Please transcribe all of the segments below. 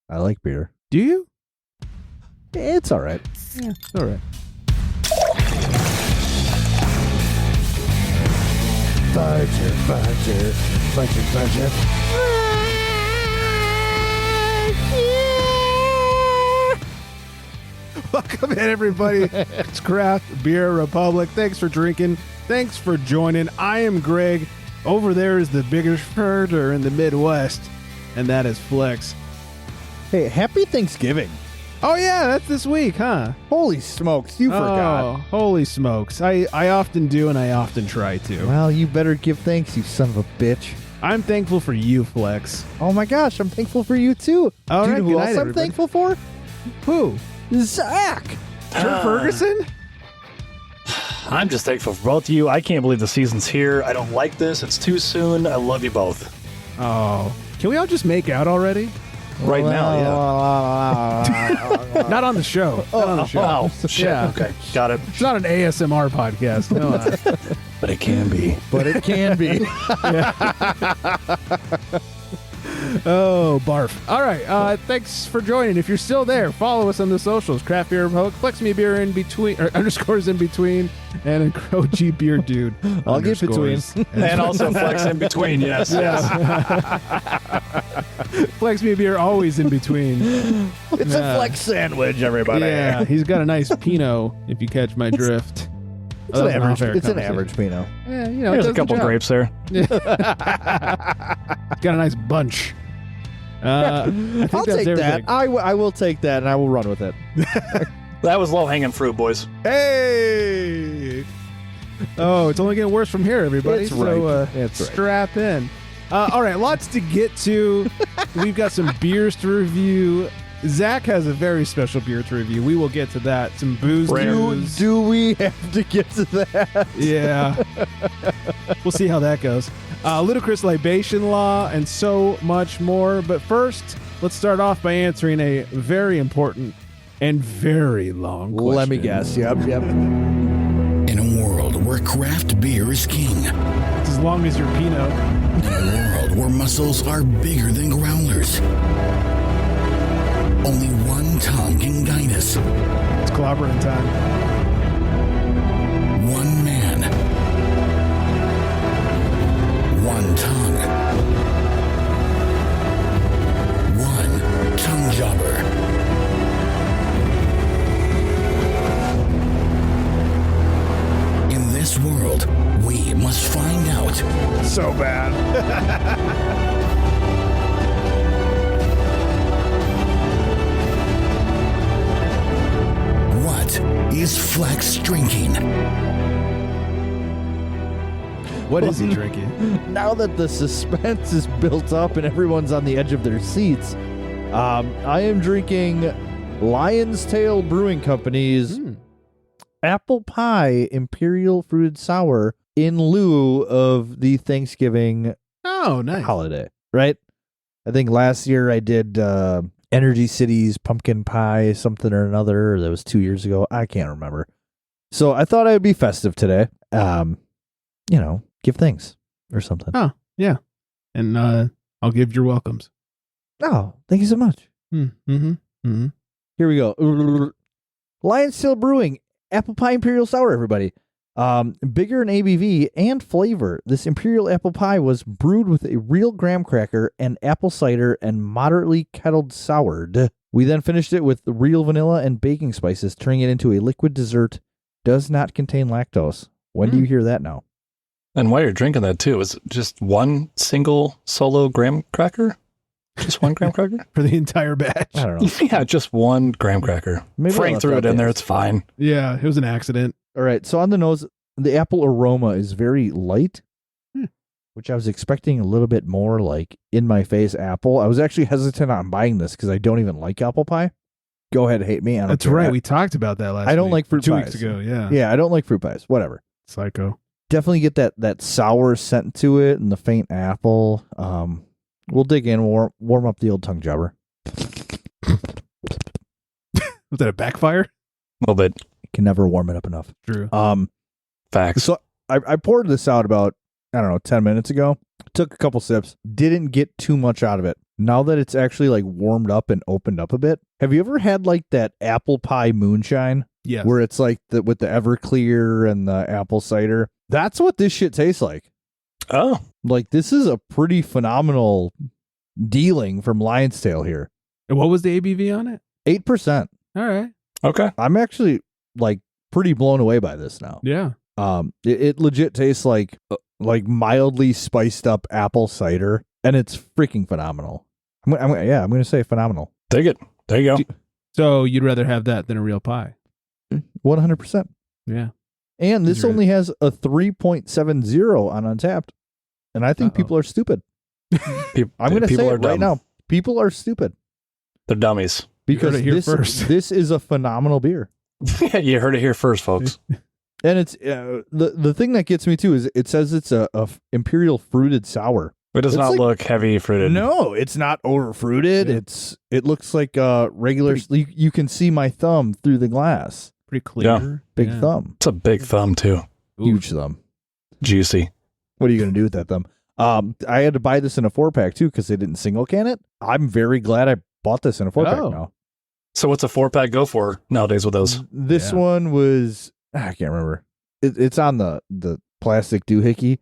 I like beer. Do you? It's all right. Yeah, it's all right. Fudger. Welcome in, everybody. It's Craft Beer Republic. Thanks for drinking. Thanks for joining. I am Greg. Over there is the biggest herder in the Midwest, and that is Flex. Hey, happy Thanksgiving. Oh, yeah, that's this week, huh? Holy smokes, you forgot. Oh, holy smokes. I often do, and I often try to. Well, you better give thanks, you son of a bitch. I'm thankful for you, Flex. Oh my gosh, I'm thankful for you too. All Do you right, know good who night, else I'm everybody. thankful for? Who? Zach. Kurt Ferguson? I'm just thankful for both of you. I can't believe the season's here. I don't like this. It's too soon. I love you both. Oh. Can we all just make out already? Right now, yeah. Not on the show. Not on the show. Oh, shit. Yeah. Okay, got it. It's not an ASMR podcast. No. But it can be. But it can be. Oh, barf. All right. Thanks for joining. If you're still there, follow us on the socials. Craft Beer Republic, Flex Me Beer in between, or underscores in between, and OG Beer Dude. I'll get between. And also Flex in between, yes. Flex Me Beer always in between. It's a flex sandwich, everybody. Yeah, he's got a nice Pinot, if you catch my drift. It's an average. It's an average Pinot. Yeah, you know, There's a couple grapes there. It's got a nice bunch. I think I'll that's take everything. that. I will take that, and I will run with it. That was low-hanging fruit, boys. Hey! Oh, it's only getting worse from here, everybody. It's so right. That's right. strap in. All right, lots to get to. We've got some beers to review. Zach has a very special beer to review. We will get to that. Some booze news. Do we have to get to that? Yeah. We'll see how that goes. Ludicrous Libation law and so much more. But first, let's start off by answering a very important and very long question. Let me guess. Yep. In a world where craft beer is king, It's as long as your Pinot. in a world where muscles are bigger than growlers, only one tongue can guide us. It's clobbering time. One man, one tongue, one tongue jobber. In this world, we must find out So bad. what is Flex drinking. What is he drinking? Now that the suspense is built up and everyone's on the edge of their seats, I am drinking Lion's Tail Brewing Company's Apple Pie Imperial Fruited Sour in lieu of the Thanksgiving Oh, nice. holiday, right? I think last year I did Energy City's Pumpkin Pie something or another. That was 2 years ago. I can't remember. So I thought I would be festive today. Give thanks or something. Oh, yeah. And I'll give your welcomes. Oh, thank you so much. Mm-hmm. Here we go. Lion's Tail Brewing Apple Pie Imperial Sour, everybody. Bigger in ABV and flavor. This Imperial Apple Pie was brewed with a real graham cracker and apple cider and moderately kettled soured. We then finished it with real vanilla and baking spices, turning it into a liquid dessert. Does not contain lactose. When do you hear that now? And while you're drinking that, too, is it just one single solo graham cracker? Just one graham cracker? For the entire batch. I don't know. Yeah, just one graham cracker. Maybe I Frank left threw out it in the- there. It's fine. Yeah, it was an accident. All right, so on the nose, the apple aroma is very light, which I was expecting a little bit more like in-my-face apple. I was actually hesitant on buying this because I don't even like apple pie. Go ahead, hate me. I don't That's care. right. We talked about that last I don't week. like fruit 2 pies. weeks ago, yeah. Yeah, I don't like fruit pies. Whatever. Psycho. Definitely get that sour scent to it and the faint apple. We'll dig in, warm up the old tongue jobber. Was that a backfire? A little bit. Can never warm it up enough. True. Facts. So I poured this out about, 10 minutes ago. Took a couple sips. Didn't get too much out of it. now that it's actually like warmed up and opened up a bit. Have you ever had like that apple pie moonshine? Yes. Where it's like with the Everclear and the apple cider. That's what this shit tastes like. Oh, Like, this is a pretty phenomenal dealing from Lion's Tail here. And what was the ABV on it? 8%. All right. okay. I'm actually like pretty blown away by this now. Yeah. It legit tastes like mildly spiced up apple cider, and it's freaking phenomenal. I'm gonna say phenomenal. Dig it. There you go. So you'd rather have that than a real pie? 100%. Yeah. And this You're only has a 3.70 on Untapped, and I think Uh-oh. people are stupid. I'm gonna People say are it right dumb. now. People are stupid They're dummies. because it here this first. this is a phenomenal beer. You heard it here first, folks. And it's the thing that gets me too is it says it's a imperial fruited sour. It does It's not like- look heavy fruited. No, it's not over fruited. Yeah. It looks like regular. You can see my thumb through the glass. Pretty clear. Big Yeah. thumb, It's a big thumb, too. Oof. huge thumb. Juicy. What are you gonna do with that thumb? I had to buy this in a 4-pack too because they didn't single can it. I'm very glad I bought this in a 4-pack Oh. now. So what's a 4-pack go for nowadays with those? This Yeah. one was I can't remember. It's on the plastic doohickey.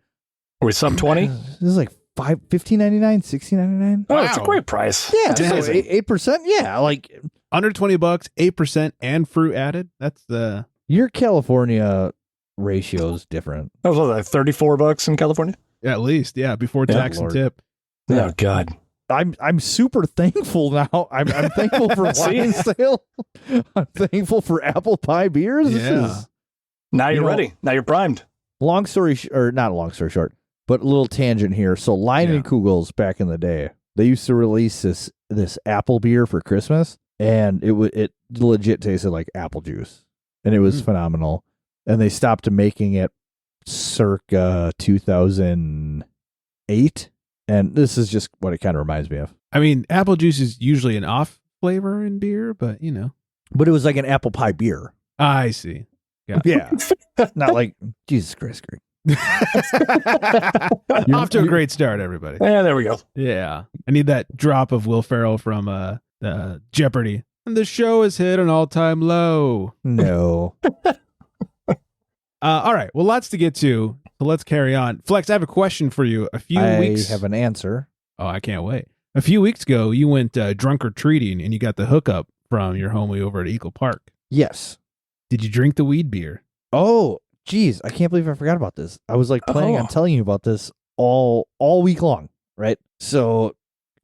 Are we sub 20? This is like $15.99, $16.99. Oh, it's a Wow. great price. Yeah, It's so amazing. 8%. Yeah, like Under $20, 8% and fruit added. That's the your California ratio is different. That was what, like $34 in California? at least, yeah, before Yeah, tax and Lord. tip. Yeah. Oh, God. I'm super thankful now. I'm thankful for See? Lion's Sale. I'm thankful for apple pie beers. This Yeah. is Now You you're know- ready. Now you're primed. long story or not a long story short, but a little tangent here. So Lion and Kugels back in the day, they used to release this apple beer for Christmas, and it legit tasted like apple juice, and it was phenomenal. And they stopped making it circa 2008, and this is just what it kind of reminds me of. I mean, apple juice is usually an off flavor in beer, but you know. But it was like an apple pie beer. I see. Yeah, not like Jesus Christ, Greg. Off to a great start, everybody. Yeah, there we go. Yeah. I need that drop of Will Ferrell from Jeopardy. And the show has hit an all-time low. No. All right. Well, lots to get to. So let's carry on. Flex, I have a question for you. A few weeks. I have an answer. Oh, I can't wait. A few weeks ago, you went drunk or treating, and you got the hookup from your homie over at Eagle Park. Yes. Did you drink the weed beer? Oh, geez. I can't believe I forgot about this. I was like planning on Oh. telling you about this all week long, right? So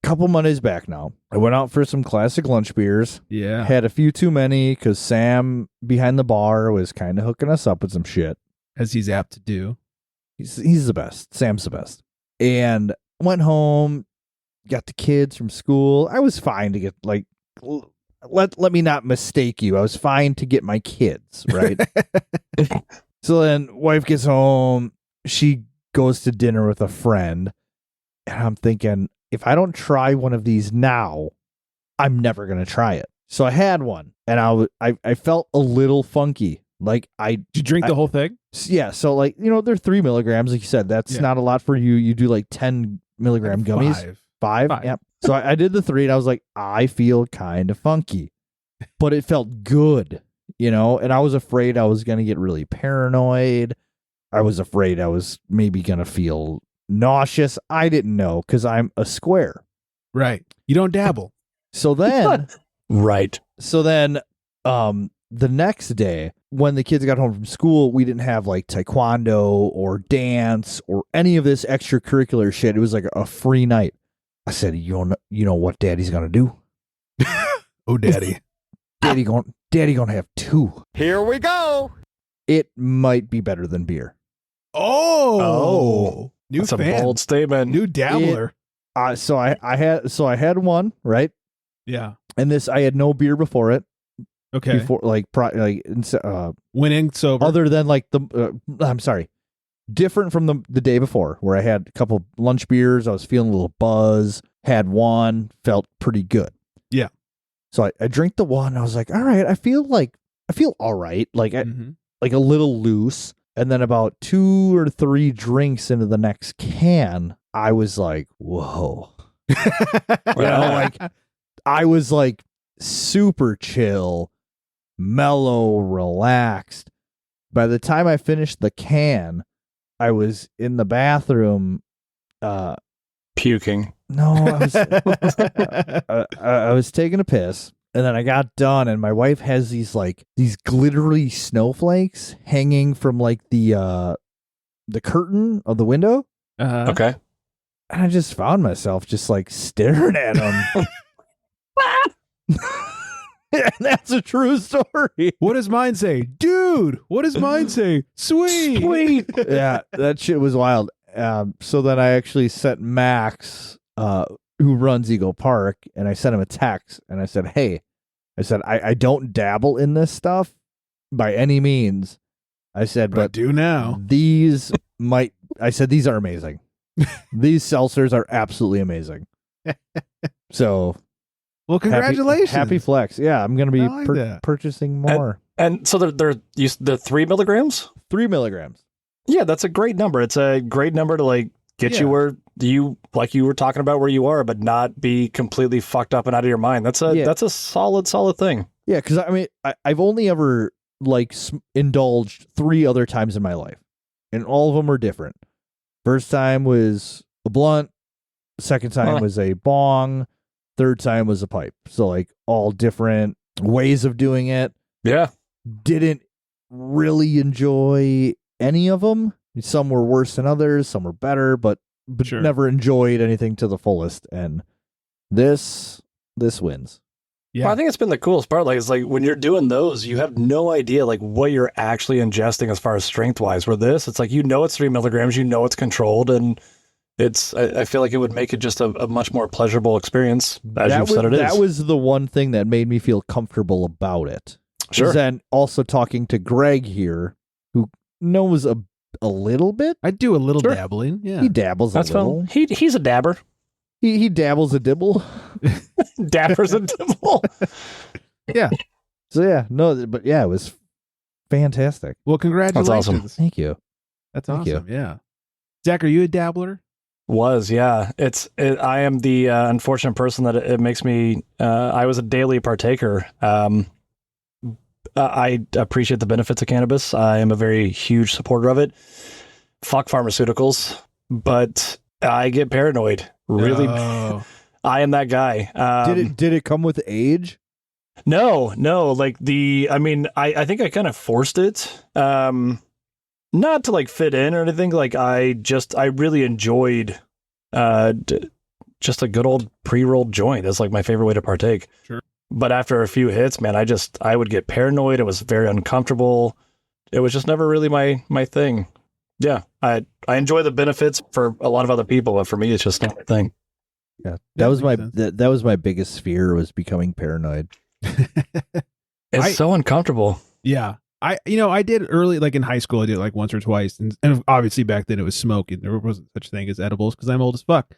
a couple Mondays back now, I went out for some classic lunch beers. Yeah. Had a few too many because Sam behind the bar was kind of hooking us up with some shit. As he's apt to do. He's the best. Sam's the best. And went home, got the kids from school. I was fine to get like let me not mistake you. I was fine to get my kids, right? So then wife gets home, she goes to dinner with a friend, and I'm thinking, if I don't try one of these now, I'm never going to try it. So I had one, and I felt a little funky. Like Did you drink the whole thing? yeah, so like, they're 3 milligrams, like you said. That's Yeah. not a lot for you. You do like 10 milligram gummies. Five. Five. Yep. So I did the 3, and I was like, I feel kind of funky, but it felt good, and I was afraid I was going to get really paranoid. I was afraid I was maybe going to feel nauseous. I didn't know because I'm a square. Right. You don't dabble. So then, Right. the next day when the kids got home from school, we didn't have like taekwondo or dance or any of this extracurricular shit. It was like a free night. I said, you know what daddy's going to do? Oh, daddy. Daddy gonna have 2. Here we go. It might be better than beer. Oh. New That's fan. a bold statement. New dabbler. So I had one, right? Yeah. And this, I had no beer before it. Okay. Before Went in sober. other than like I'm sorry, different from the day before where I had a couple lunch beers. I was feeling a little buzz. Had one, felt pretty good. Yeah. So I drank the one. I was like, all right, I feel all right. Like Mhm. like a little loose. And then about 2 or 3 drinks into the next can, I was like, whoa, Like I was like super chill, mellow, relaxed. By the time I finished the can, I was in the bathroom Puking. No, I was taking a piss, and then I got done, and my wife has these glittery snowflakes hanging from like the curtain of the window. Okay. And I just found myself just like staring at them. And that's a true story. What does mine say? Dude, what does mine say? Sweet. Sweet. Yeah, that shit was wild. So then I actually sent Max, who runs Eagle Park, and I sent him a text, and I said, hey, I don't dabble in this stuff by any means. I said, But I but do now. these are amazing. These seltzers are absolutely amazing. So, Well, congratulations. happy flex. Yeah, I'm going to be I like that. purchasing more. And so they're 3 milligrams? 3 milligrams. Yeah, that's a great number. It's a great number to like get you where you were talking about where you are, but not be completely fucked up and out of your mind. That's a solid thing. Yeah, because I mean, I've only ever indulged 3 other times in my life, and all of them are different. First time was a blunt. Second time was a bong. Third time was a pipe. So like all different ways of doing it. Yeah. Didn't really enjoy any of them. Some were worse than others. Some were better, but Sure. never enjoyed anything to the fullest. And this wins. Yeah. Well, I think it's been the coolest part. Like, it's like when you're doing those, you have no idea like what you're actually ingesting as far as strength wise. Where this, it's like, it's 3 milligrams, it's controlled, and I feel like it would make it just a much more pleasurable experience, as you've said it is. That was the one thing that made me feel comfortable about it. Sure. And also talking to Greg here, who knows a little bit. I do a little Sure. dabbling. Yeah. He dabbles That's a little. fun. He's a dabber. He dabbles a dibble. Dabber's a dibble. Yeah. So yeah, no, but yeah, it was fantastic. Well, congratulations. awesome. Thank you. That's Thank awesome. Yeah. Zach, are you a dabbler? Yeah. I am the unfortunate person that it makes me. I was a daily partaker. I appreciate the benefits of cannabis. I am a very huge supporter of it. Fuck pharmaceuticals, but I get paranoid. Really, Oh. I am that guy. Did it come with age? No. Like I think I kind of forced it. Not to like fit in or anything. Like I really enjoyed just a good old pre-rolled joint. That's like my favorite way to partake. Sure. But after a few hits, man, I would get paranoid. It was very uncomfortable. It was just never really my thing. Yeah, I enjoy the benefits for a lot of other people, but for me, it's just not my thing. Yeah, That that was makes sense. that was my biggest fear, was becoming paranoid. It's so uncomfortable. Yeah. I did early, like in high school, I did it like once or twice. And obviously back then it was smoking. There wasn't such a thing as edibles because I'm old as fuck.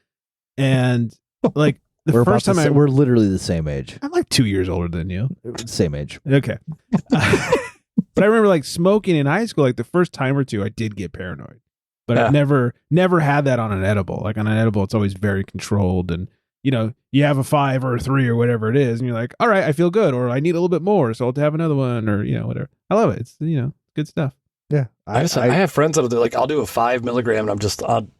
And like the first time we're literally the same age. I'm like 2 years older than you. Same age. Okay. But I remember like smoking in high school, like the first time or two, I did get paranoid. But Yeah. I've never had that on an edible. Like on an edible, it's always very controlled. And, you have a 5 or a 3 or whatever it is. And you're like, all right, I feel good. Or I need a little bit more. So I'll have another one or, whatever. I love it. It's, good stuff. Yeah, I have friends that are like, I'll do a 5 milligram and I'm just on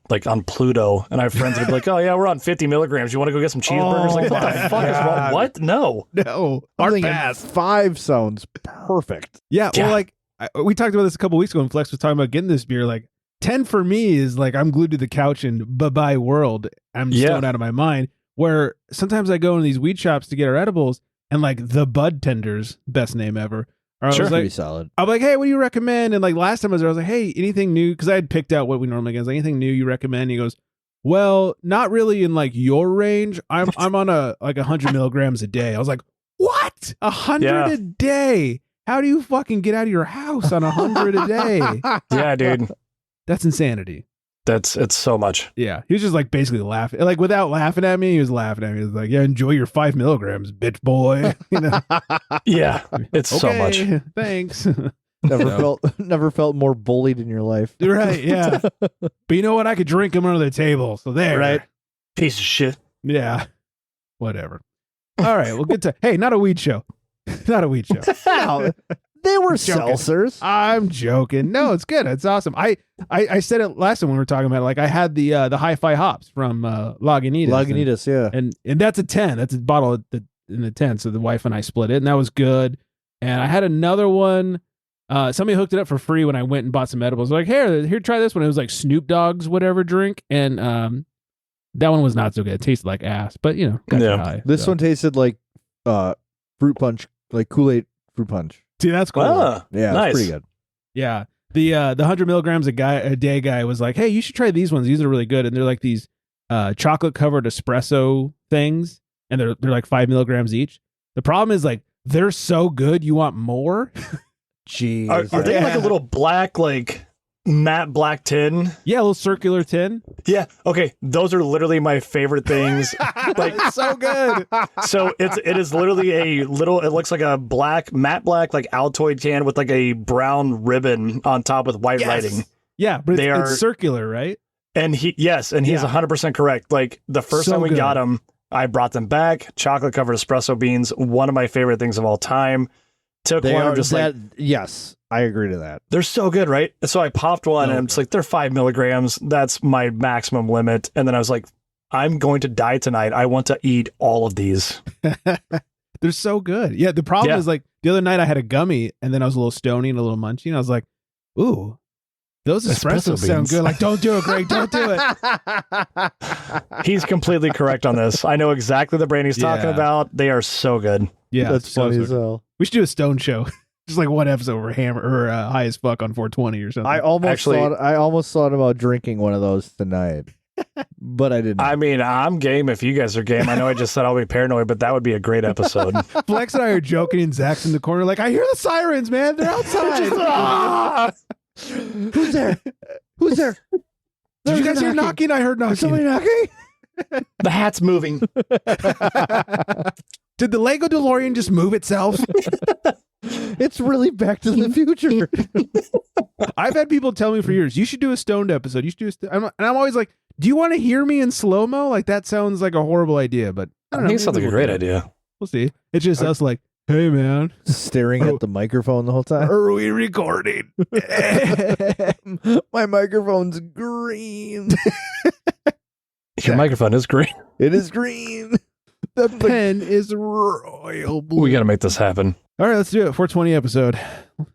Pluto. And I have friends that are like, oh yeah, we're on 50 milligrams. You want to go get some cheeseburgers? Like, what the fuck is wrong? What? No. No. I'm thinking 5 sounds perfect. Yeah. Yeah. Well, like we talked about this a couple weeks ago when Flex was talking about getting this beer. Like 10 for me is like I'm glued to the couch and bye-bye world. I'm stoned out of my mind. Where sometimes I go into these weed shops to get our edibles and like the Bud Tenders, best name ever. Or I was Pretty like, solid. I'm like, hey, what do you recommend? And like last time I was there, I was like, hey, anything new? Because I had picked out what we normally get. I was like, anything new you recommend? And he goes, well, not really in like your range. I'm on a 100 milligrams a day. I was like, what? 100 a day? How do you fucking get out of your house on 100 a day? Yeah, dude. That's insanity. It's so much. Yeah, he was just like basically laughing, like without laughing at me. He was laughing at me. He was like, "Yeah, enjoy your 5 milligrams, bitch boy." Yeah, it's so much. Thanks. Never felt more bullied in your life. Right? Yeah. But you know what? I could drink them under the table. So there. Right. Piece of shit. Yeah. Whatever. All right. Well, good to. Hey, not a weed show. Not a weed show. No, they were Joking. seltzers. I'm joking. No, it's good. It's awesome. I said it last time when we were talking about it. Like I had the hi-fi hops from Lagunitas. Lagunitas, yeah. And that's a 10. That's a bottle in the 10. So the wife and I split it, and that was good. And I had another one. Somebody hooked it up for free when I went and bought some edibles. Like, here, try this one. It was like Snoop Dogg's whatever drink, and that one was not so good. It tasted like ass, but got you high. This one tasted like fruit punch, like Kool-Aid fruit punch. See, that's cool. Yeah, nice. it's pretty good. Yeah. The 100 milligrams a day guy was like, hey, you should try these ones. These are really good. And they're like these chocolate covered espresso things, and they're like 5 milligrams each. The problem is like they're so good, you want more. Jeez. Are they like a little black, like matte black tin? Yeah, a little circular tin. Yeah. Okay. Those are literally my favorite things. Like It's so good. So it is literally a little. It looks like a matte black, like Altoid can with like a brown ribbon on top with white writing. Yeah, but They it's are- circular, right? And he's Yeah. 100% correct. Like the first So time we good. got them, I brought them back. Chocolate covered espresso beans, one of my favorite things of all time. Took They one, are and just like yes, I agree to that. they're so good, right? And so I popped one, and it's like they're 5 milligrams. That's my maximum limit. And then I was like, I'm going to die tonight. I want to eat all of these. They're so good. Yeah, the problem Yeah. is like the other night I had a gummy and then I was a little stony and a little munchy, and I was like, ooh, those Espresso espressos sound beans. good. Like, don't do it, Greg. Don't do it. He's completely correct on this. I know exactly the brand he's talking Yeah. about. They are so good. Yeah, That's so funny so as good. hell. We should do a Stone show. Just like one episode where Hammer or High as Fuck on 420 or something. I almost Actually- thought about drinking one of those tonight, but I didn't. I mean, I'm game if you guys are game. I know I just said I'll be paranoid, but that would be a great episode. Flex and I are joking, and Zach's in the corner like, I hear the sirens, man. They're outside. Who's there? Who's there? Did you guys hear knocking? I heard knocking. Is somebody knocking? The hat's moving. Did the Lego DeLorean just move itself? It's really Back to the Future. I've had people tell me for years, you should do a stoned episode. You should do and I'm always like, do you want to hear me in slow-mo? Like, that sounds like a horrible idea, but I I don't know. think it sounds like maybe a we'll great do it. idea. We'll see. It's just us like, hey, man, Staring at the microphone the whole time. are we recording? My microphone's green. Your microphone is great. It is green. The pen is royal blue. We got to make this happen. All right, let's do it. 420 episode.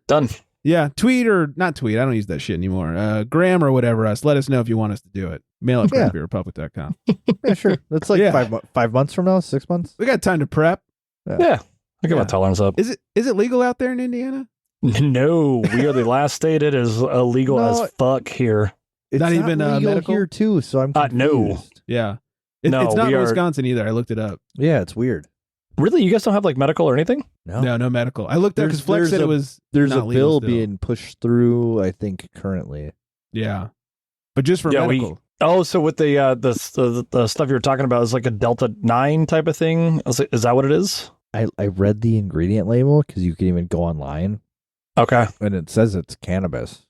Done. Yeah, tweet or not tweet. I don't use that shit anymore. Graham or whatever us. Let us know if you want us to do it. Mail at Yeah. craftbeerrepublic.com. Yeah, sure. That's like Yeah. 5 months from now, 6 months. We got time to prep. Yeah. I get my Yeah. tolerance up. Is it legal out there in Indiana? No, we are the last state. It is illegal No. as fuck here. It's Not even, legal medical? here too. So I'm confused. No. Yeah. No, it's not we in are- Wisconsin either. I looked it up. Yeah, it's weird. Really? You guys don't have like medical or anything? No, no medical. I looked up because Flex There's said a- it was There's not a legal bill still. being pushed through, I think, currently. Yeah. But just for Yeah, medical. Oh, so with the stuff you were talking about is like a Delta 9 type of thing? Is that what it is? I read the ingredient label because you can even go online Okay. and it says it's cannabis.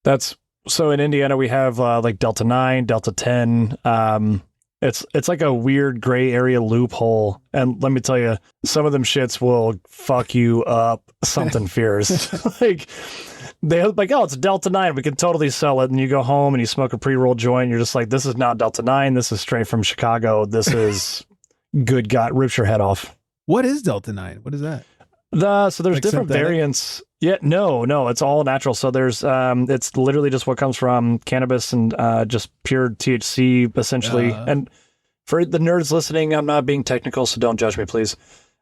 That's so in Indiana we have like Delta 9, Delta 10. It's like a weird gray area loophole, and let me tell you, some of them shits will fuck you up something fierce. Like they're like, oh, it's Delta 9, we can totally sell it, and you go home and you smoke a pre-roll joint, and you're just like, this is not Delta 9, this is straight from Chicago, this is good God, rips your head off. What is Delta 9? What is that? So there's Like different synthetic? variants. Yeah, no, it's all natural. So there's it's literally just what comes from cannabis and just pure THC essentially. And for the nerds listening, I'm not being technical, so don't judge me, please.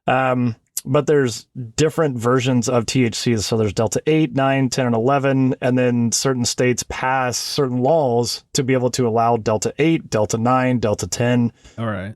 But there's different versions of THC. So there's Delta 8, 9, 10, and 11, and then certain states pass certain laws to be able to allow Delta 8, Delta 9, Delta 10. All right.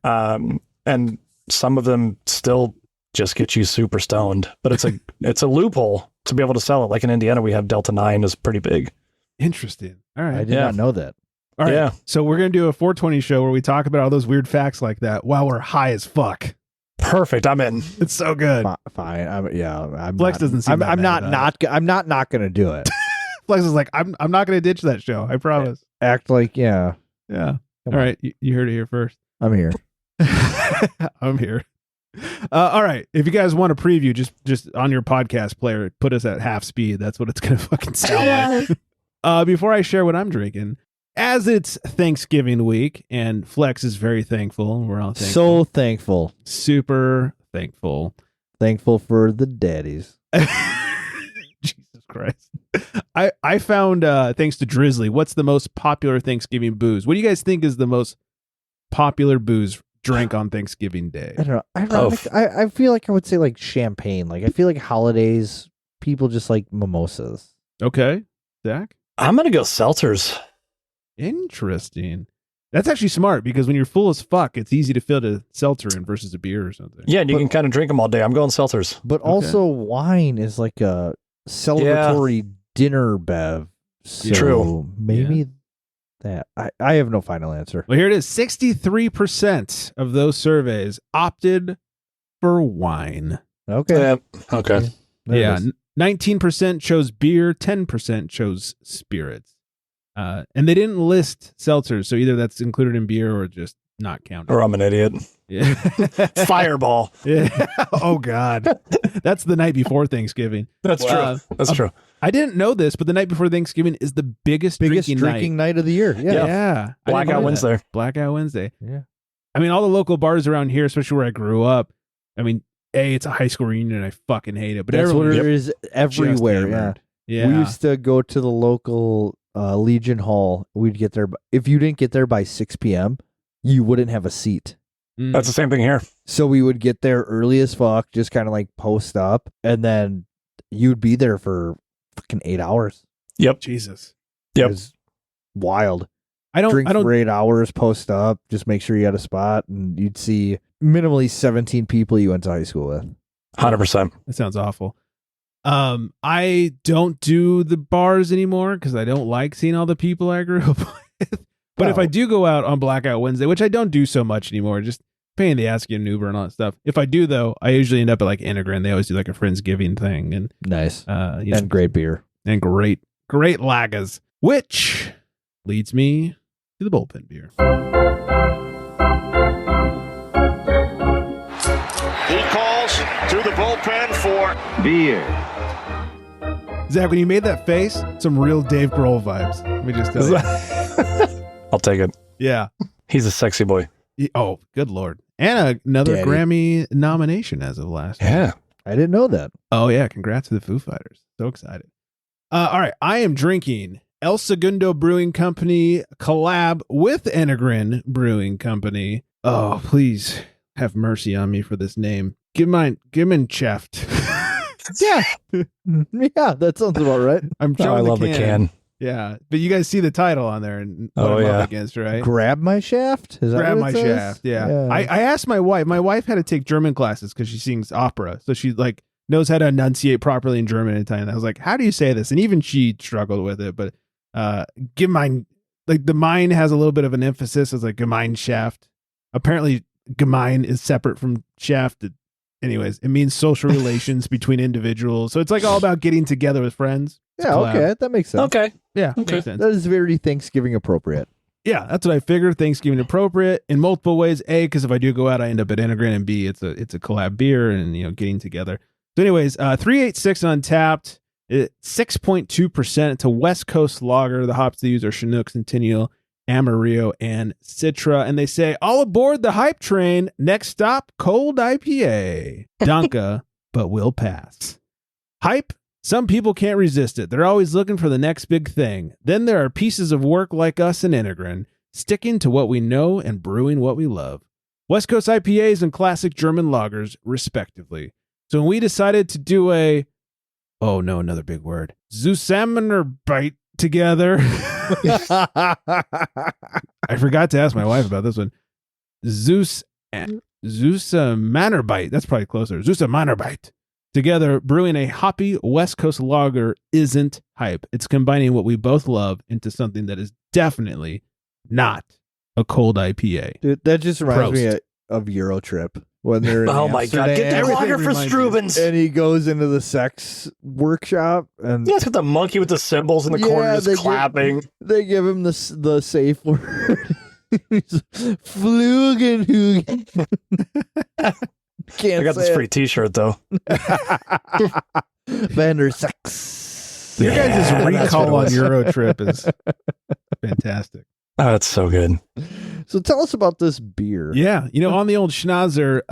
And some of them still just get you super stoned, but it's a loophole to be able to sell it. Like in Indiana, we have Delta 9 is pretty big. Interesting. All I right. did not know that. All right. Yeah. So we're going to do a 420 show where we talk about all those weird facts like that while we're high as fuck. Perfect. I'm in. It's so good. Fine. I'm Flex not, doesn't seem I'm, that I'm mad not about I'm not going to do it. Flex is like, I'm not going to ditch that show. I promise. Act like, yeah, Yeah. Come All on. right. You heard it here first. I'm here. I'm here. All right. If you guys want a preview, just on your podcast player, put us at half speed. That's what it's going to fucking sound like. Before I share what I'm drinking, as it's Thanksgiving week, and Flex is very thankful. We're all thankful. So thankful. Super thankful. Thankful for the daddies. Jesus Christ. I found, thanks to Drizzly, what's the most popular Thanksgiving booze? What do you guys think is the most popular booze drink on Thanksgiving Day? I don't know. I feel like I would say like champagne. Like I feel like holidays, people just like mimosas. Okay. Zach? I'm going to go seltzers. Interesting. That's actually smart because when you're full as fuck, it's easy to fit a seltzer in versus a beer or something. Yeah, and you can kind of drink them all day. I'm going seltzers. But also wine is like a celebratory dinner bev. So True. maybe that. I have no final answer. Well, here it is. 63% of those surveys opted for wine. Okay. Yeah. Okay. There it Yeah. is. 19% chose beer, 10% chose spirits. And they didn't list seltzers, so either that's included in beer or just not counted. Or I'm an idiot. Yeah. Fireball. Yeah. Oh, God. That's the night before Thanksgiving. That's true. That's true. I didn't know this, but the night before Thanksgiving is the biggest drinking night of the year. Yeah. night. Yeah. Yeah. I didn't know Blackout that. Wednesday. Blackout Wednesday. Yeah. I mean, all the local bars around here, especially where I grew up, I mean, it's a high school reunion and I fucking hate it. But That's what everyone it is everywhere. just Yeah. hammered. Yeah. We used to go to the local Legion Hall. We'd get there. If you didn't get there by 6 p.m., you wouldn't have a seat. Mm. That's the same thing here. So we would get there early as fuck, just kind of like post up, and then you'd be there for fucking 8 hours. Yep. Jesus. Yep. It was wild. I don't For 8 hours, post up, just make sure you had a spot, and you'd see minimally 17 people you went to high school with. 100%. That sounds awful. I don't do the bars anymore because I don't like seeing all the people I grew up with. But if I do go out on Blackout Wednesday, which I don't do so much anymore, just paying the ass to get an Uber and all that stuff. If I do though, I usually end up at like Integrin. They always do like a Friendsgiving thing, and Nice. you know, And great beer. and great lagers, which leads me to the bullpen beer. He calls to the bullpen for beer. Zach, when you made that face, some real Dave Grohl vibes. Let me just tell you. I'll take it. Yeah. He's a sexy boy. Oh, good Lord. And another Daddy. Grammy nomination as of last year. Yeah. I didn't know that. Oh, yeah. Congrats to the Foo Fighters. So excited. All right. I am drinking El Segundo Brewing Company collab with Integrin Brewing Company. Oh, please have mercy on me for this name. Gemeinschaft. Yeah. Yeah, that sounds about right. I'm Oh, showing I love the can. Yeah. But you guys see the title on there and what Oh, I'm yeah. up against, right? Grab my shaft? Is that Grab what my it says? shaft. Yeah. I asked my wife. My wife had to take German classes because she sings opera. So she like knows how to enunciate properly in German and Italian. I was like, how do you say this? And even she struggled with it. But Gemein, like the mine has a little bit of an emphasis as like Gemeinschaft. Apparently Gemein is separate from shaft. Anyways, it means social relations between individuals. So it's like all about getting together with friends. It's a Yeah, collab. okay. That makes sense. Okay. Yeah, Okay. makes sense. That is very Thanksgiving appropriate. Yeah, that's what I figured. Thanksgiving appropriate in multiple ways. A, because if I do go out, I end up at Integrin, and B, it's a collab beer and getting together. So, anyways, 386 Untapped, 6.2%. It's a West Coast lager. The hops they use are Chinook, Centennial, Amarillo, and Citra. And they say, all aboard the hype train. Next stop, cold IPA. Donka, but we'll pass. Hype. Some people can't resist it. They're always looking for the next big thing. Then there are pieces of work like us in Integrin, sticking to what we know and brewing what we love. West Coast IPAs and classic German lagers, respectively. So when we decided to do another big word, Zusammenarbeit together. I forgot to ask my wife about this one. Zusammenarbeit. That's probably closer. Zusammenarbeit. Together, brewing a hoppy West Coast lager isn't hype. It's combining what we both love into something that is definitely not a cold IPA. Dude, that just reminds me Prost. of Eurotrip. When they're in Oh my God. Get that Amsterdam, lager for reminds me. Strubens. and he goes into the sex workshop, and Yeah, it's got the monkey with the cymbals in the corner Yeah, just they get- clapping. they give him the safe word. Flugenhugen. Can't I got this say free T-shirt though. Vander Sex. Your guys' Yeah, that's what recall it on was. Euro trip is fantastic. Oh, that's so good. So tell us about this beer. Yeah, on the old schnauzer,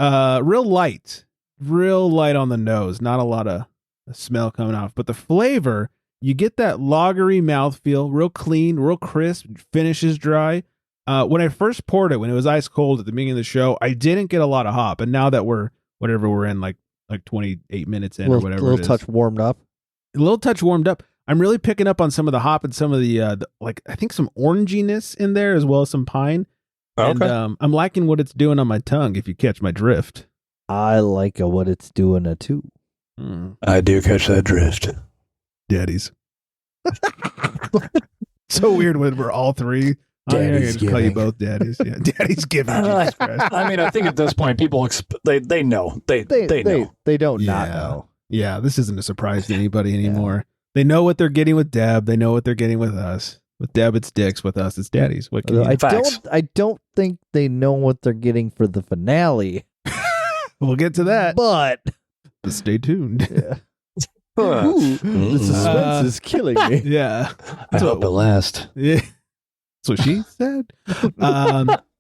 real light on the nose, not a lot of smell coming off, but the flavor, you get that lagery mouthfeel, real clean, real crisp, finishes dry. When I first poured it, when it was ice cold at the beginning of the show, I didn't get a lot of hop, and now that we're in like 28 minutes in or whatever, little it is, touch warmed up. a little touch warmed up. I'm really picking up on some of the hop and some of the like I think some oranginess in there as well as some pine. Okay. And I'm liking what it's doing on my tongue, if you catch my drift. I like what it's doing too. I do catch that drift. Daddies. So weird when we're all three. Daddy's I can call you giving. both daddies. Yeah, daddy's giving. Jesus Christ. I mean, I think at this point, people they know they know. They don't not Yeah. know. Yeah, this isn't a surprise to anybody anymore. They know what they're getting with Deb. They know what they're getting with us. With Deb, it's dicks. With us, it's daddies. What can you Facts. I don't think they know what they're getting for the finale. We'll get to that. But Stay tuned. yeah. Ooh, the suspense is killing me. Yeah. I hope it lasts. Yeah. That's what she said.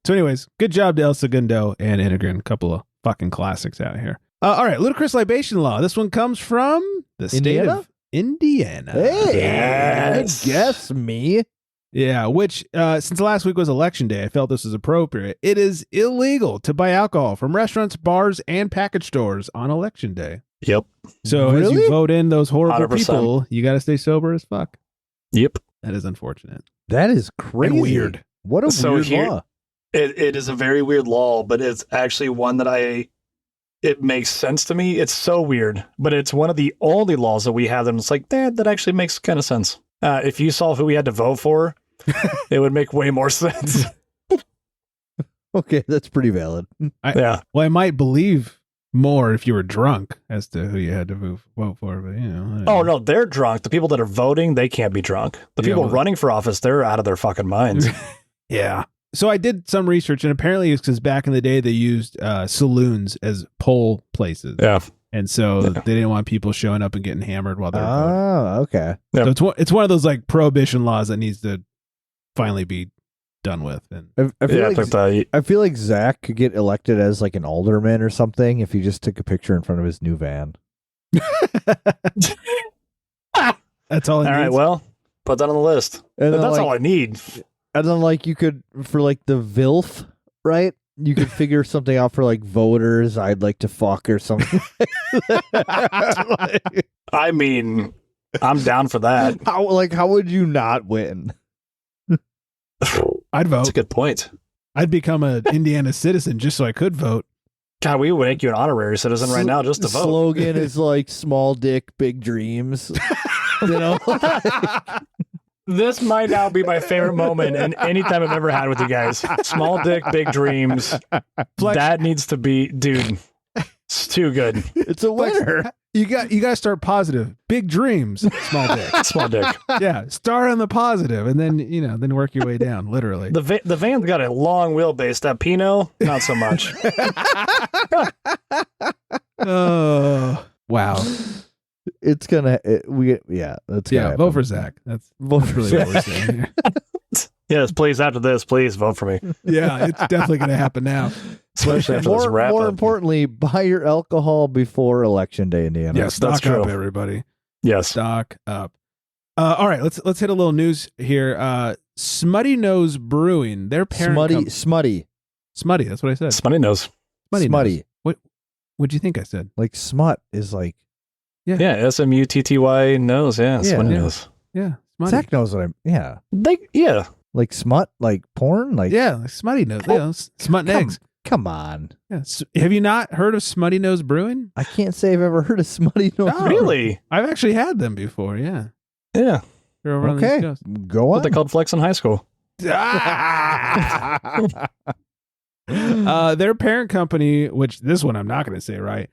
So anyways, good job to El Segundo and Integrin. A couple of fucking classics out of here. All right, Ludicrous Libation Law. This one comes from the state Indiana? of Indiana. Hey, Yes. I guess me. Yeah, which since last week was election day, I felt this was appropriate. It is illegal to buy alcohol from restaurants, bars, and package stores on election day. Yep. So as Really? you vote in those horrible 100%. people, you got to stay sober as fuck. Yep. That is unfortunate. That is crazy. And weird. What a So weird here- law. It is a very weird law, but it's actually one that it makes sense to me. It's so weird, but it's one of the only laws that we have that it's like, that actually makes kind of sense. If you saw who we had to vote for, it would make way more sense. Okay, that's pretty valid. Yeah. Well, I might believe more if you were drunk as to who you had to vote for, but I don't Oh, know. no, they're drunk. The people that are voting, they can't be drunk. The Yeah, people well- running for office, they're out of their fucking minds. Yeah. So I did some research, and apparently it's because back in the day they used saloons as poll places, Yeah. and so Yeah. they didn't want people showing up and getting hammered while they were voting. Oh, okay. Yep. So it's one of those like prohibition laws that needs to finally be done with. And I feel Yeah, like but I feel like Zack could get elected as like an alderman or something if he just took a picture in front of his new van. that's all. It all right, needs. well, put that on the list. And But then, that's like, all I need. And then like you could for like the VILF, right? You could figure something out for like voters. I'd like to fuck or something. Like, I mean, I'm down for that. how would you not win? I'd That's vote. a good point. I'd become an Indiana citizen just so I could vote. God, we would make you an honorary citizen right now just to vote. Slogan is like small dick, big dreams. You know? This might now be my favorite moment in any time I've ever had with you guys. Small dick, big dreams. Flex- That needs to be, dude. It's too good. It's a winner. You got to start positive. Big dreams, small dick. Small dick. Yeah, start on the positive, and then work your way down. Literally. The van's got a long wheelbase. That Pinot, not so much. Oh wow. It's gonna that's gonna Yeah, happen. vote for Zach. That's Vote for really Zack. what we're saying here. Yes, please. After this, please vote for me. Yeah, it's definitely going to happen now. Especially after this wrap More up. importantly, buy your alcohol before Election Day, Indiana. Yeah, stock true. up, everybody. Yes. Stock up. All right, let's hit a little news here. Smutty Nose Brewing, their parent Smutty. Smutty, that's what I said. Smutty nose. Smutty. Nose. What'd you think I said? Like smut is like Yeah, SMUTTY nose. Yeah, Yeah. Smutty Yeah. nose. Yeah, Smutty. Zach knows what I'm. Yeah, Yeah. like smut, like porn, like Yeah, like Smutty Nose. Yeah, smut and come, eggs. come on. Yeah. Have you not heard of Smutty Nose Brewing? I can't say I've ever heard of smutty nose. Oh. Really? I've actually had them before. Yeah. Yeah. They're over on the Okay, East Coast. go What on. they called flex in high school. Their parent company, which this one I'm not going to say right,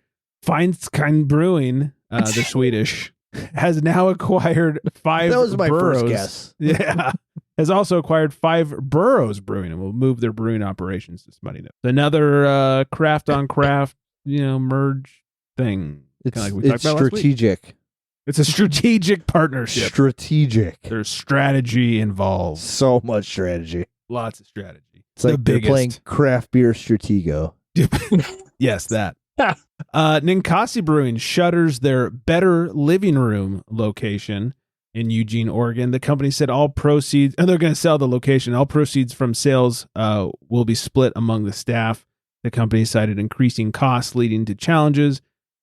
Feinstein Brewing, they're Swedish, has now acquired 5 That was my boroughs. first guess. Yeah, has also acquired 5 Burroughs Brewing and will move their brewing operations to Smutty Nose. Another craft on craft, merge thing. It's, Kinda like we it's talked about last week. strategic. It's a strategic partnership. Strategic. There's strategy involved. So much strategy. Lots of strategy. It's like they're playing craft beer Stratego. Yes, that. Ninkasi Brewing shutters their Better Living Room location in Eugene, Oregon. The company said all proceeds, and they're going to sell the location. All proceeds from sales will be split among the staff. The company cited increasing costs leading to challenges,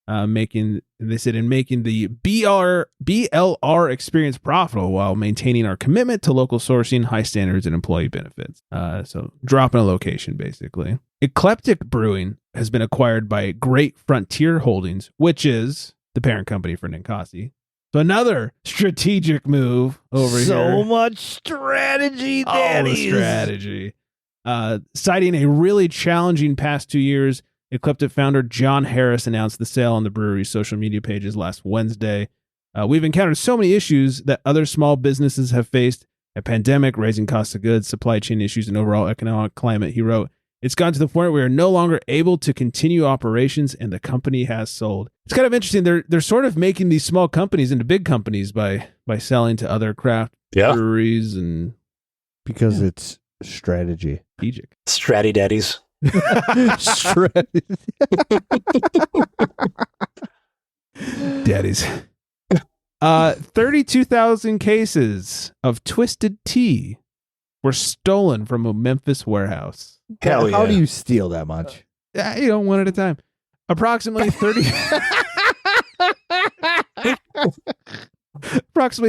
making the BLR experience profitable while maintaining our commitment to local sourcing, high standards, and employee benefits. So dropping a location, basically. Eclectic Brewing has been acquired by Great Frontier Holdings, which is the parent company for Ninkasi. So another strategic move over here. So much strategy, Daddy. All the strategy. Citing a really challenging past 2 years, Eclectic founder John Harris announced the sale on the brewery's social media pages last Wednesday. We've encountered so many issues that other small businesses have faced: a pandemic, raising costs of goods, supply chain issues, and overall economic climate, he wrote. It's gotten to the point where we are no longer able to continue operations, and the company has sold. It's kind of interesting. They're sort of making these small companies into big companies by selling to other craft breweries, and because it's strategy. Strategic. Stratty daddies. Daddies. 32,000 cases of Twisted Tea were stolen from a Memphis warehouse. Hell How yeah. do you steal that much? One at a time. Approximately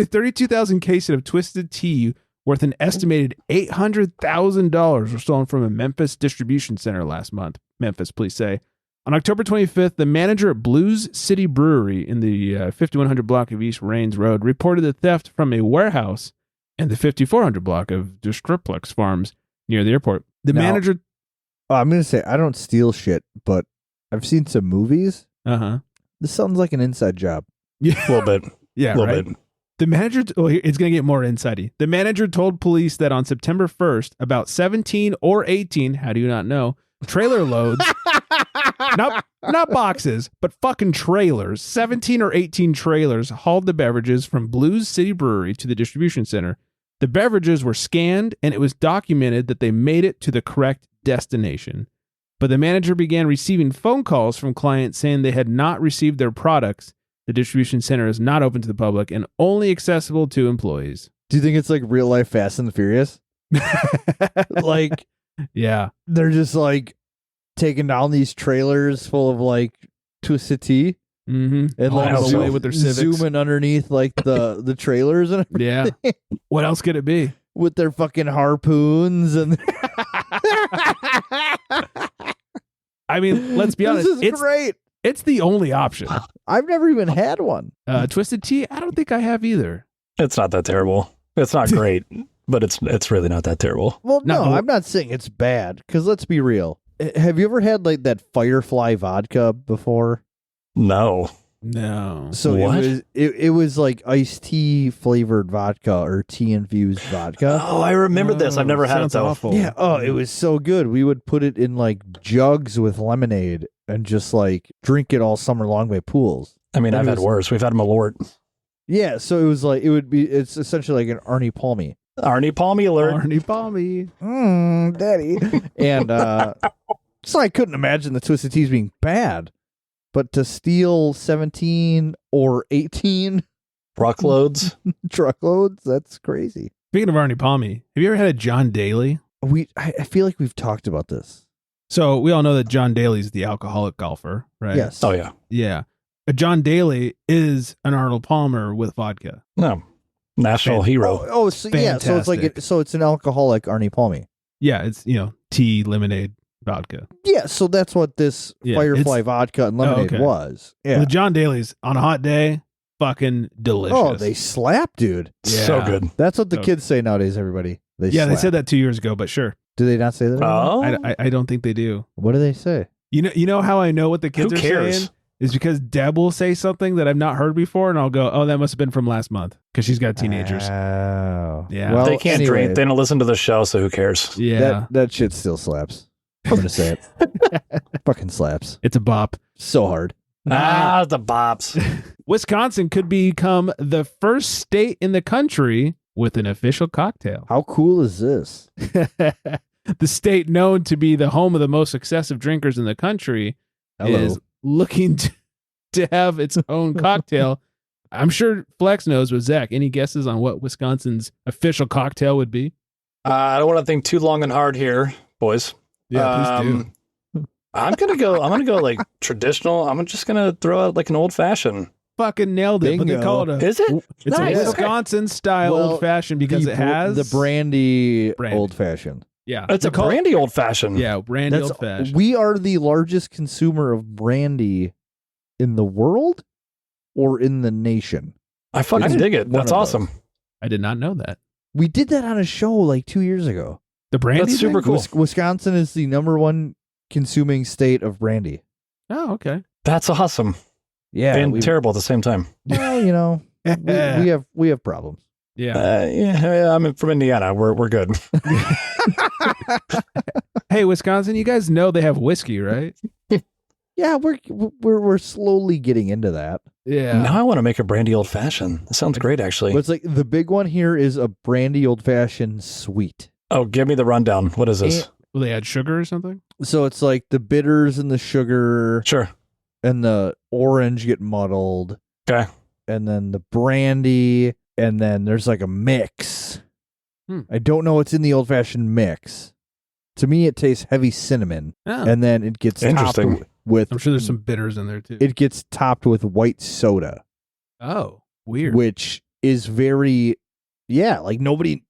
32,000 cases of Twisted Tea worth an estimated $800,000 were stolen from a Memphis distribution center last month, Memphis police say. On October 25th, the manager at Blues City Brewery in the 5100 block of East Rains Road reported the theft from a warehouse in the 5400 block of Distriplex Farms near the airport. The manager... I'm going to say, I don't steal shit, but I've seen some movies. Uh-huh. This sounds like an inside job. Yeah. A little bit. Yeah, A little right? bit. The manager, it's going to get more insighty. The manager told police that on September 1st, about 17 or 18, how do you not know, trailer loads, not boxes, but fucking trailers, 17 or 18 trailers hauled the beverages from Blues City Brewery to the distribution center. The beverages were scanned, and it was documented that they made it to the correct destination. But the manager began receiving phone calls from clients saying they had not received their products. The distribution center is not open to the public and only accessible to employees. Do you think it's like real life Fast and the Furious? Like, yeah, they're just like taking down these trailers full of like Twisted Tea and like all the way with their Civics. zooming underneath like the trailers and everything. Yeah. What else could it be? With their fucking harpoons and I mean, let's be honest. This is great. It's the only option. I've never even had one. Twisted Tea, I don't think I have either. It's not that terrible. It's not great, but it's really not that terrible. Well, no, No. I'm not saying it's bad, because let's be real. Have you ever had like that Firefly vodka before? No. No. So What? it was like iced tea flavored vodka or tea infused vodka. Oh, I remember this. I've never had it Sounds though. awful. Yeah. Oh, it was so good. We would put it in like jugs with lemonade and just like drink it all summer long by pools. I mean, It I've had was- worse. We've had Malort. Yeah. So it was like it's essentially like an Arnie Palmy. Arnie Palmy alert. Arnie Palmy. Daddy. And so I couldn't imagine the Twisted Teas being bad. But to steal 17 or 18 Truckloads. truckloads, that's crazy. Speaking of Arnie Palmy, have you ever had a John Daly? I feel like we've talked about this. So we all know that John Daly's the alcoholic golfer, right? Yes. Oh yeah. Yeah. A John Daly is an Arnold Palmer with vodka. No. National hero. Oh, so, yeah. So it's like Fantastic. it's an alcoholic Arnie Palmy. Yeah, it's, tea, lemonade, vodka. Yeah. So that's what this Yeah, Firefly vodka and lemonade okay. was. Yeah. Well, the John Daly's on a hot day, fucking delicious. Oh, they slap, dude. So Yeah. good. That's what the So- kids say nowadays. Everybody. They They slap. said that 2 years ago, but sure. Do they not say that? anymore? Oh. I don't think they do. What do they say? You know how I know what the kids Who are cares? saying? is because Deb will say something that I've not heard before, and I'll go, "Oh, that must have been from last month," because she's got teenagers. Oh. Yeah. Well, They can't anyway, drink. They don't listen to the show, so who cares? Yeah, That shit still slaps. I'm going to say it. Fucking slaps. it's a bop. So hard. The bops. Wisconsin could become the first state in the country with an official cocktail. How cool is this? The state known to be the home of the most excessive drinkers in the country is looking to have its own cocktail. I'm sure Flex knows, but Zach, any guesses on what Wisconsin's official cocktail would be? I don't want to think too long and hard here, boys. Yeah, please do. I'm gonna go like traditional. I'm just gonna throw out like an old fashioned. Fucking nailed it. But they Bingo. call it Is it? it's Nice, a okay. Wisconsin style Well, old fashioned because it has the brandy Brandy. old fashioned. Yeah, It's a brandy old fashioned. Yeah, brandy old fashioned. We are the largest consumer of brandy in the world or in the nation. I fucking It's dig it. one That's of awesome. I did not know that. We did that on a show like 2 years ago. The brandy. That's super thing? cool. Wisconsin is the number one consuming state of brandy. Oh, okay. That's awesome. Yeah, And terrible at the same time. well, you know, we have problems. Yeah. Yeah, I'm from Indiana. We're good. Hey, Wisconsin, you guys know they have whiskey, right? Yeah, we're slowly getting into that. Yeah. Now I want to make a brandy old fashioned. That sounds great, actually. But it's like the big one here is a brandy old fashioned sweet. Oh, give me the rundown. What is this? Will they add sugar or something? So it's like the bitters and the sugar Sure. and the orange get muddled, Okay. and then the brandy, and then there's like a mix. I don't know what's in the old fashioned mix. To me, it tastes heavy cinnamon, Oh. and then it gets topped Interesting. with. I'm sure there's some bitters in there too. It gets topped with white soda, Oh, weird. which is very, like nobody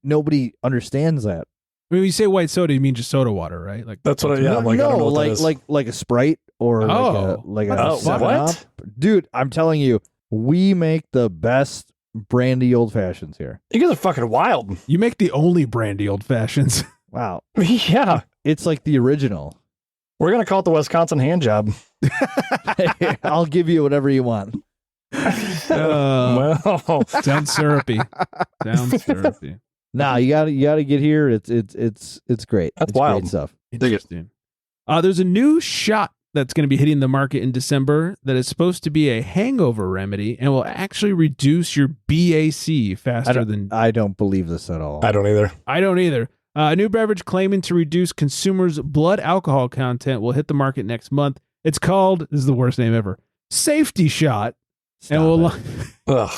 understands that. I mean, when you say white soda, you mean just soda water, right? Like That's what I, yeah, I'm like, I don't know what that is. like a Sprite or Oh. like a Oh, 7 what? Up. Dude, I'm telling you, we make the best brandy old fashions here. You guys are fucking wild. you make the only brandy old fashions. Wow, Yeah. it's like the original. We're going to call it the Wisconsin hand job. I'll give you whatever you want. Well, Sounds syrupy. Sounds syrupy. Nah, you gotta get here. It's great. That's It's wild. Great stuff. Dig it. Interesting. There's a new shot that's going to be hitting the market in December that is supposed to be a hangover remedy and will actually reduce your BAC faster than. I don't believe this at all. I don't either. I don't either. A new beverage claiming to reduce consumers' blood alcohol content will hit the market next month. It's called, this is the worst name ever, Safety Shot. Stop and it. Ugh.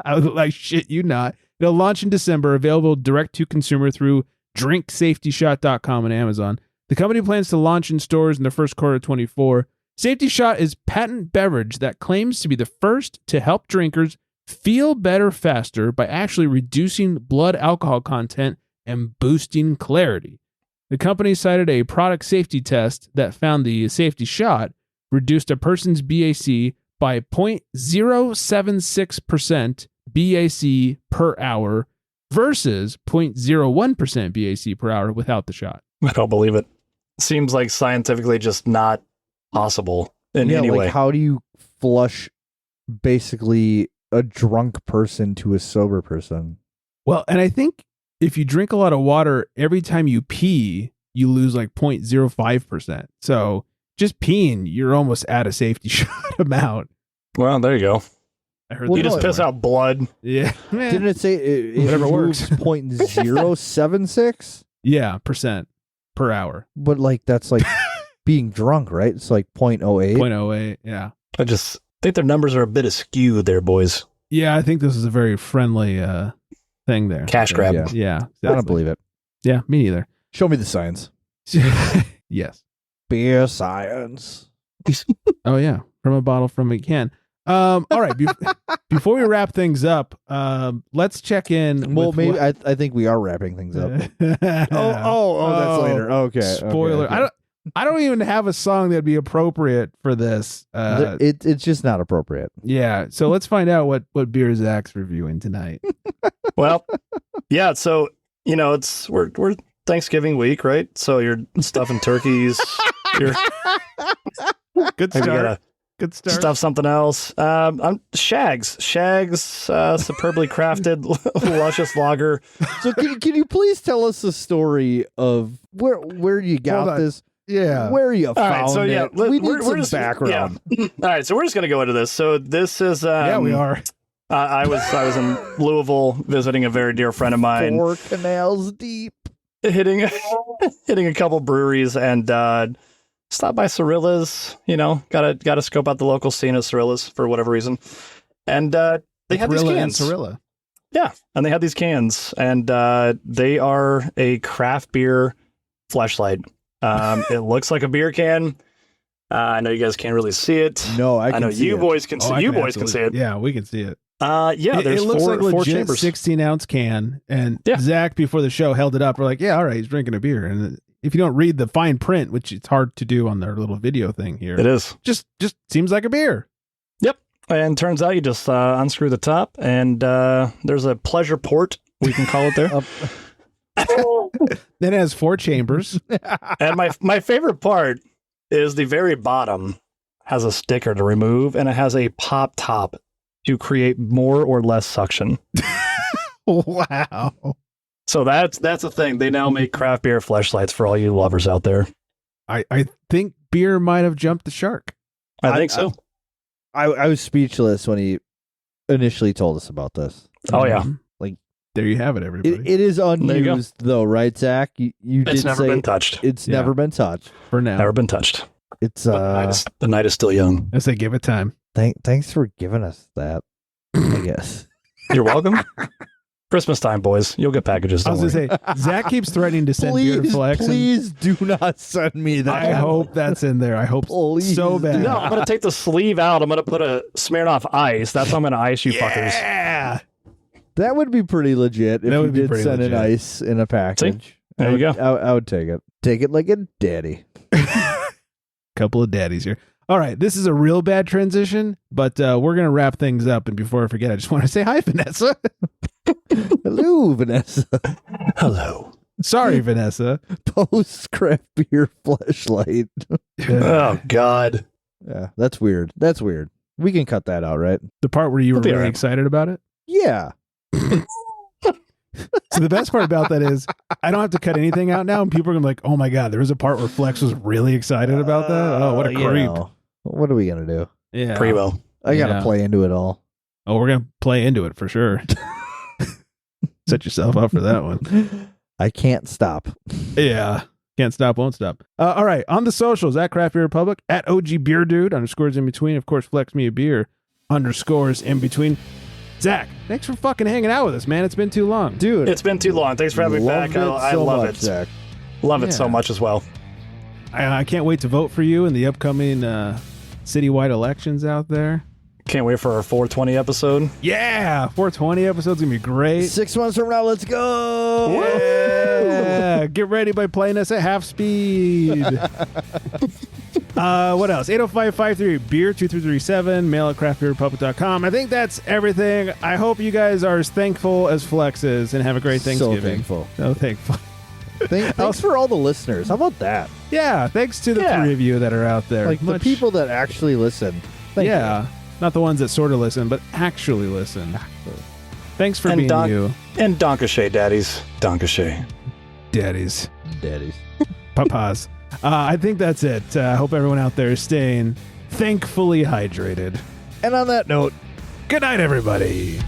I was like, shit, you not. It'll launch in December, available direct to consumer through drinksafetyshot.com and Amazon. The company plans to launch in stores in the first quarter of 24. Safety Shot is patent beverage that claims to be the first to help drinkers feel better faster by actually reducing blood alcohol content and boosting clarity. The company cited a product safety test that found the Safety Shot reduced a person's BAC by 0.076% BAC per hour versus 0.01% BAC per hour without the shot. I don't believe it. Seems like scientifically just not possible in any like way. how do you flush basically a drunk person to a sober person? Well, and I think if you drink a lot of water, every time you pee, you lose like 0.05%. So just peeing, you're almost at a safety shot amount. Well, there you go. I heard Well, You that just piss somewhere. out blood. Yeah. Didn't it say it Whatever moves works. 0.076? Yeah, percent per hour. But like that's like being drunk, right? It's like 0.08. 0.08. Yeah. I just think their numbers are a bit askew there, boys. Yeah, I think this is a very friendly thing there. Cash grab. Yeah. Yeah. I don't exactly. believe it. Yeah, me neither. Show me the science. Yes. Beer science. Oh yeah, from a bottle, from a can. All right. Before we wrap things up, let's check in. Well, with maybe what- I think we are wrapping things up. That's That's later. Okay. Spoiler. okay. I don't even have a song that'd be appropriate for this. It's just not appropriate. Yeah. So let's find out what beer Zach's reviewing tonight. Well, yeah. So we're Thanksgiving week, right? So you're stuffing turkeys. You're Good maybe start. got Good start. stuff something else. I'm Shags, superbly crafted, luscious lager. So can you please tell us the story of where you Hold got on. this? Yeah. Where you All found right, so yeah, it? We need some just, background. Yeah. All right, so we're just gonna go into this. So this is Yeah, we are. I was in Louisville visiting a very dear friend of mine, 4 canals deep. hitting a couple breweries, and stopped by Cirilla's. You know, gotta scope out the local scene of Cirilla's for whatever reason, and they had these Cirilla and cans. Cirilla. Yeah, and they had these cans, and they are a craft beer fleshlight. It looks like a beer can. I know you guys can't really see it. No, I know see you it. boys can see. You boys can see it. Yeah, we can see it. Yeah, there's it looks four, like legit four chambers. 16-ounce can. And Yeah. Zach, before the show, held it up. We're like, yeah, all right, he's drinking a beer. And if you don't read the fine print, which it's hard to do on their little video thing here, It is. just seems like a beer. And turns out you just unscrew the top, and there's a pleasure port, we can call it there. Then it has 4 chambers. And my favorite part is the very bottom has a sticker to remove, and it has a pop top to create more or less suction. Wow. So that's a thing. They now make craft beer fleshlights for all you lovers out there. I think beer might have jumped the shark. I think so. I was speechless when he initially told us about this. Oh, yeah. Like, there you have it, everybody. It is you go. unused though, right, Zach? You It's did never say been touched. it's Yeah. never been touched. For now. Never been touched. It's The night is still young. I say give it time. thanks for giving us that. I guess. You're welcome. Christmas time, boys. You'll get packages. I Don't was worry. going to say, Zach keeps threatening to send beer to Flex. and please do not send me that. I hope that's in there. I hope Please so do. bad. No, I'm going to take the sleeve out. I'm going to put a Smirnoff Ice. That's how I'm going to ice you fuckers. Yeah. That would be pretty legit if That you would be did pretty send an legit. ice in a package. There you go. I would take it. Take it like a daddy. Couple of daddies here. All right, this is a real bad transition, but we're going to wrap things up. And before I forget, I just want to say hi, Vanessa. Hello, Vanessa. Hello. Sorry, Vanessa. Post craft beer fleshlight. Oh, God. Yeah, that's weird. That's weird. We can cut that out, right? The part where you were It'll be really all right. excited about it. Yeah. So the best part about that is I don't have to cut anything out now, and people are going to be like, oh my God, there was a part where Flex was really excited about that. Oh, what a You creep. know, what are we going to do? Yeah. Primo. I got to Yeah. play into it all. Oh, we're going to play into it for sure. Set yourself up for that one. I can't stop. Yeah. Can't stop, won't stop. All right. On the socials, at Craft Beer Republic, at OG Beer Dude, _ in between. Of course, Flex Me a Beer, _ in between. Zach, thanks for fucking hanging out with us, man. It's been too long. Dude. It's been too long. Thanks for having me loved back. it I so love much, it. Zach. Love it Yeah. so much as well. I can't wait to vote for you in the upcoming citywide elections out there. Can't wait for our 420 episode. Yeah. 420 episode's going to be great. 6 months from now, let's go. Yeah. Get ready by playing us at half speed. What else? 805-53 beer 2337, mail at craftbeerrepublic.com. I think that's everything. I hope you guys are as thankful as Flex is and have a great Thanksgiving. So thankful. So thankful. Thanks for all the listeners. How about that? Yeah, thanks to the Yeah. 3 of you that are out there. Like the people that actually listen. Thank yeah, not the ones that sort of listen, but actually listen. Thanks for And being Don- you, And Donkashay, daddies. Donkashay. daddies, you. Daddies. papas. I think that's it. I hope everyone out there is staying thankfully hydrated. And on that note, Good night, everybody.